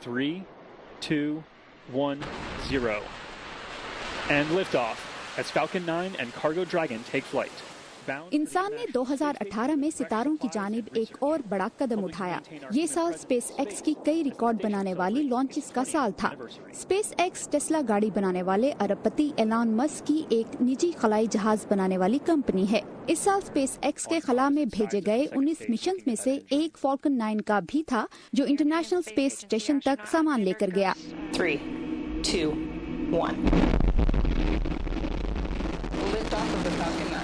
3, 2, 1, 0. And liftoff as Falcon 9 and Cargo Dragon take flight. इंसान ने 2018 में सितारों की जानिब एक और बड़ा कदम उठाया। ये साल स्पेस एक्स की कई रिकॉर्ड बनाने वाली लॉन्चेस का साल था। स्पेस एक्स टेस्ला गाड़ी बनाने वाले अरबपति एलन मस्क की एक निजी खलाई जहाज बनाने वाली कंपनी है। इस साल स्पेस एक्स के खला में भेजे गए 19 मिशन में से एक फॉल्कन 9 का भी था, जो इंटरनेशनल स्पेस स्टेशन तक सामान लेकर गया। 3, 2, 1. Liftoff of the Falcon 9.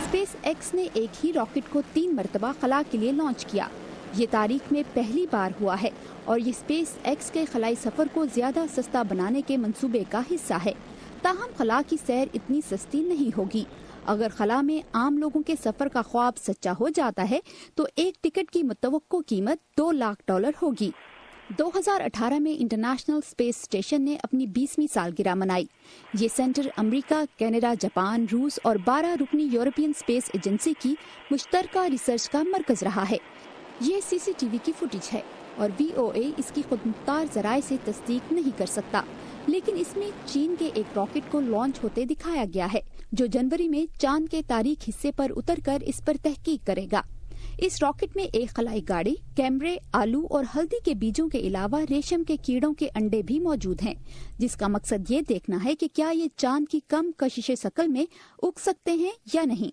Space x ने एक ही रॉकेट को 3 मरतबा खला के लिए लॉन्च किया। ये तारीख में पहली बार हुआ है और ये स्पेस एक्स के खलाई सफर को ज्यादा सस्ता बनाने के मंसूबे का हिस्सा है। ताहम खला की सैर इतनी सस्ती नहीं होगी। अगर खला में आम लोगों के सफर का ख्वाब सच्चा हो जाता है तो एक टिकट की मुतवक्को कीमत $2 लाख होगी। 2018 में इंटरनेशनल स्पेस स्टेशन ने अपनी 20वीं सालगिरह मनाई। ये सेंटर अमेरिका, कनाडा, जापान, रूस और 12 रुकनी यूरोपियन स्पेस एजेंसी की मुश्तरका रिसर्च का मरकज रहा है। ये सीसीटीवी की फुटेज है और VOA इसकी खुदमुख्तार जराए से तस्दीक नहीं कर सकता, लेकिन इसमें चीन के एक रॉकेट को लॉन्च होते दिखाया गया है, जो जनवरी में चांद के तारीख हिस्से पर उतरकर इस पर तहकीक करेगा। इस रॉकेट में एक खलाई गाड़ी, कैमरे, आलू और हल्दी के बीजों के अलावा रेशम के कीड़ों के अंडे भी मौजूद हैं, जिसका मकसद ये देखना है कि क्या ये चांद की कम कशिश शक्ल में उग सकते हैं या नहीं।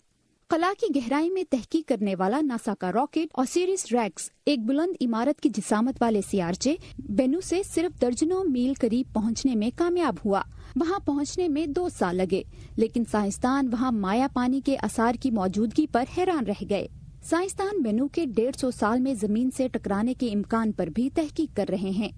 खला की गहराई में तहकीक करने वाला नासा का रॉकेट ओसिरिस रेक्स एक बुलंद इमारत की जिसामत वाले सीआरजे बेनू से सिर्फ दर्जनों मील करीब पहुंचने में कामयाब हुआ। वहां पहुंचने में 2 साल लगे, लेकिन साइंसदान वहां माया पानी के आसार की मौजूदगी पर हैरान रह गए। साइंसदान बेनू के 150 साल में जमीन से टकराने के इम्कान पर भी तहकीक कर रहे हैं।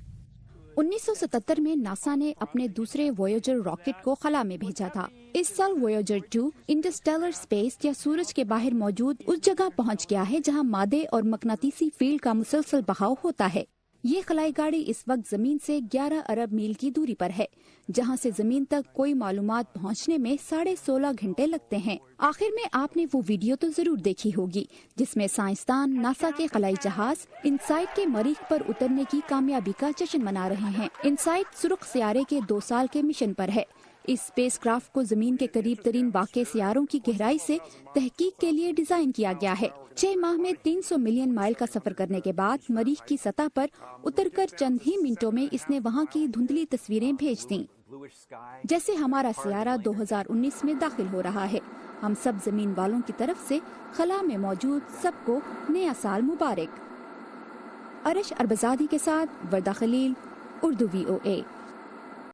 1977 में नासा ने अपने दूसरे वोयेजर रॉकेट को खला में भेजा था। इस साल वोयेजर 2 इंटरस्टेलर स्पेस या सूरज के बाहर मौजूद उस जगह पहुंच गया है जहां मादे और मकनातीसी फील्ड का मुसलसल बहाव होता है। ये खलाई गाड़ी इस वक्त जमीन से 11 अरब मील की दूरी पर है, जहां से जमीन तक कोई मालूमात पहुंचने में 16.5 घंटे लगते हैं। आखिर में आपने वो वीडियो तो जरूर देखी होगी जिसमें साइंसदान नासा के खलाई जहाज इनसाइट के मरीख पर उतरने की कामयाबी का जश्न मना रहे हैं। इनसाइट सुर्ख सियारे के 2 साल के मिशन पर है। इस स्पेसक्राफ्ट को जमीन के करीब तरीन वाक़े सियारों की गहराई से तहकीक के लिए डिजाइन किया गया है। 6 माह में 300 मिलियन माइल का सफर करने के बाद मरीख की सतह पर उतरकर चंद ही मिनटों में इसने वहां की धुंधली तस्वीरें भेज दी। जैसे हमारा सियारा 2019 में दाखिल हो रहा है। हम सब जमीन वालों की तरफ से खला में मौजूद सबको नया साल मुबारक। अरश अरबजादी के साथ वर्दा खलील, उर्दू VOA।